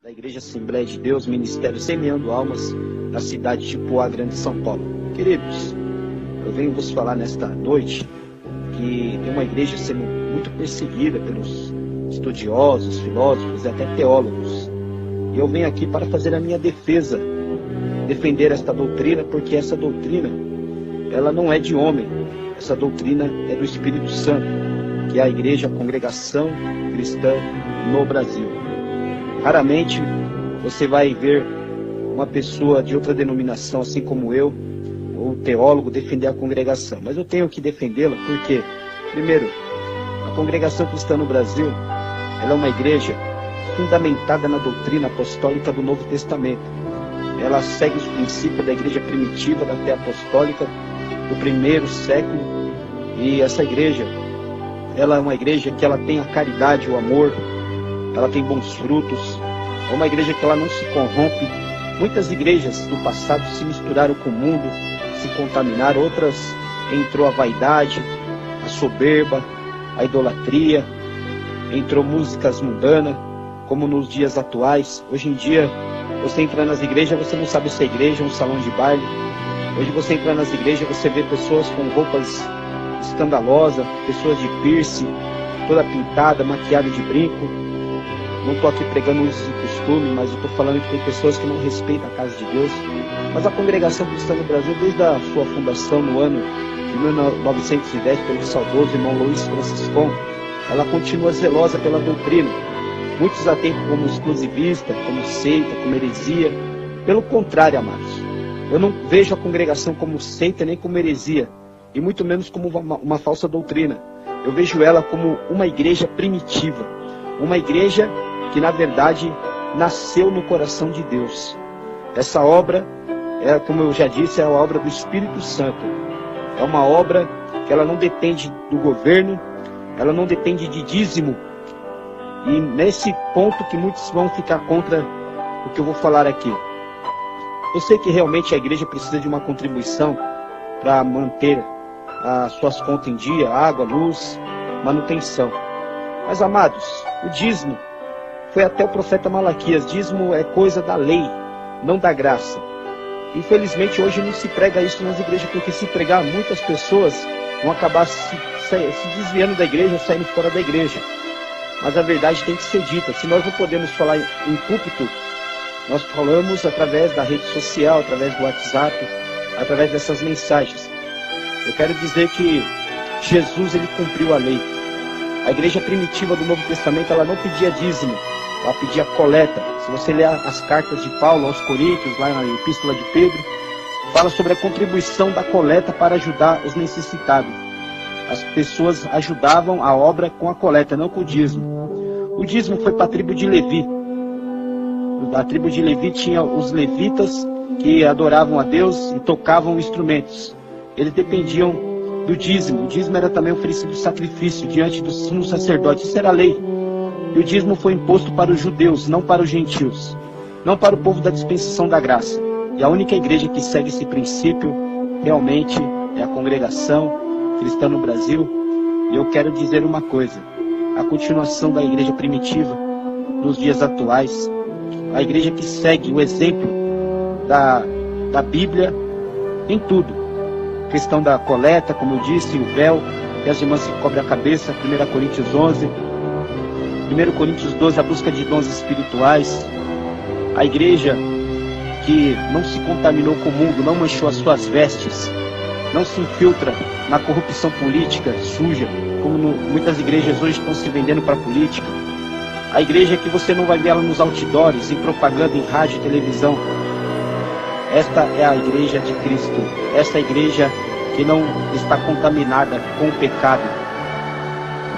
da Igreja Assembleia de Deus, Ministério Semeando Almas, na cidade de Poá Grande, São Paulo. Queridos, eu venho vos falar nesta noite que tem uma igreja sendo muito perseguida pelos estudiosos, filósofos e até teólogos. E eu venho aqui para fazer a minha defesa, defender esta doutrina, porque essa doutrina, ela não é de homem, essa doutrina é do Espírito Santo, que é a igreja, a congregação cristã no Brasil. Raramente você vai ver uma pessoa de outra denominação, assim como eu, ou teólogo, defender a congregação. Mas eu tenho que defendê-la porque, primeiro, a congregação cristã no Brasil, ela é uma igreja fundamentada na doutrina apostólica do Novo Testamento. Ela segue os princípios da igreja primitiva, da fé apostólica, do primeiro século. E essa igreja, ela é uma igreja que ela tem a caridade, o amor, ela tem bons frutos. É uma igreja que ela não se corrompe. Muitas igrejas do passado se misturaram com o mundo, se contaminaram. Outras entrou a vaidade, a soberba, a idolatria, entrou músicas mundanas, como nos dias atuais. Hoje em dia, você entra nas igrejas, você não sabe se é igreja ou um salão de baile. Hoje você entra nas igrejas, você vê pessoas com roupas escandalosas, pessoas de piercing, toda pintada, maquiada de brinco. Não estou aqui pregando isso de costume, mas eu estou falando que tem pessoas que não respeitam a casa de Deus. Mas a congregação cristã no Brasil, desde a sua fundação no ano de 1910, pelo saudoso irmão Luiz Franciscon, ela continua zelosa pela doutrina. Muitos a têm como exclusivista, como seita, como heresia. Pelo contrário, amados, eu não vejo a congregação como seita nem como heresia, e muito menos como uma falsa doutrina. Eu vejo ela como uma igreja primitiva, uma igreja que na verdade nasceu no coração de Deus. Essa obra, como eu já disse, é a obra do Espírito Santo. É uma obra que ela não depende do governo, ela não depende de dízimo. E nesse ponto que muitos vão ficar contra o que eu vou falar aqui. Eu sei que realmente a igreja precisa de uma contribuição para manter as suas contas em dia, água, luz, manutenção. Mas, amados, o dízimo foi até o profeta Malaquias. Dízimo é coisa da lei, não da graça. Infelizmente, hoje não se prega isso nas igrejas, porque se pregar, muitas pessoas vão acabar se desviando da igreja, saindo fora da igreja. Mas a verdade tem que ser dita. Se nós não podemos falar em púlpito, nós falamos através da rede social, através do WhatsApp, através dessas mensagens. Eu quero dizer que Jesus, ele cumpriu a lei. A igreja primitiva do Novo Testamento, ela não pedia dízimo, ela pedia coleta. Se você ler as cartas de Paulo aos Coríntios, lá na Epístola de Pedro, fala sobre a contribuição da coleta para ajudar os necessitados. As pessoas ajudavam a obra com a coleta, não com o dízimo. O dízimo foi para a tribo de Levi. A tribo de Levi tinha os levitas que adoravam a Deus e tocavam instrumentos. Eles dependiam do dízimo. O dízimo era também oferecido sacrifício diante do sumo sacerdote. Isso era a lei. E o dízimo foi imposto para os judeus, não para os gentios. Não para o povo da dispensação da graça. E a única igreja que segue esse princípio realmente é a congregação cristã no Brasil. E eu quero dizer uma coisa: a continuação da igreja primitiva nos dias atuais, a igreja que segue o exemplo da Bíblia em tudo. A questão da coleta, como eu disse, o véu, que as irmãs se cobrem a cabeça, 1 Coríntios 11, 1 Coríntios 12, a busca de dons espirituais. A igreja que não se contaminou com o mundo, não manchou as suas vestes, não se infiltra na corrupção política suja, como muitas igrejas hoje estão se vendendo para a política. A igreja que você não vai ver ela nos outdoors, em propaganda, em rádio e televisão. Esta é a igreja de Cristo. Esta é a igreja que não está contaminada com o pecado.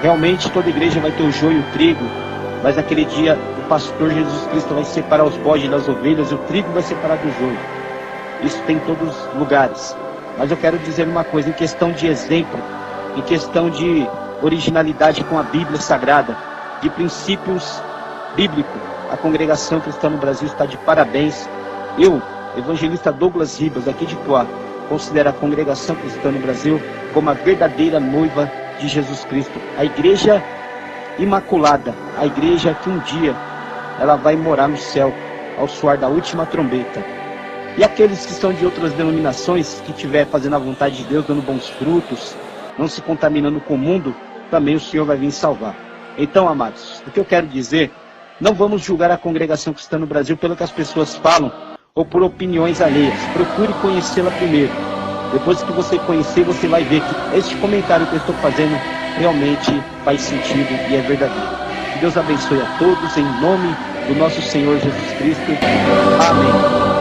Realmente toda igreja vai ter o joio e o trigo, mas naquele dia o pastor Jesus Cristo vai separar os bodes das ovelhas e o trigo vai separar do joio. Isso tem em todos os lugares. Mas eu quero dizer uma coisa, em questão de exemplo, em questão de originalidade com a Bíblia Sagrada, de princípios bíblicos, a congregação cristã no Brasil está de parabéns. Eu, evangelista Douglas Ribas, aqui de Poá, considero a congregação cristã no Brasil como a verdadeira noiva de Jesus Cristo. A igreja imaculada, a igreja que um dia ela vai morar no céu ao soar da última trombeta. E aqueles que são de outras denominações, que estiver fazendo a vontade de Deus, dando bons frutos, não se contaminando com o mundo, também o Senhor vai vir salvar. Então, amados, o que eu quero dizer, não vamos julgar a congregação cristã no Brasil pelo que as pessoas falam ou por opiniões alheias. Procure conhecê-la primeiro. Depois que você conhecer, você vai ver que este comentário que eu estou fazendo realmente faz sentido e é verdadeiro. Que Deus abençoe a todos, em nome do nosso Senhor Jesus Cristo. Amém.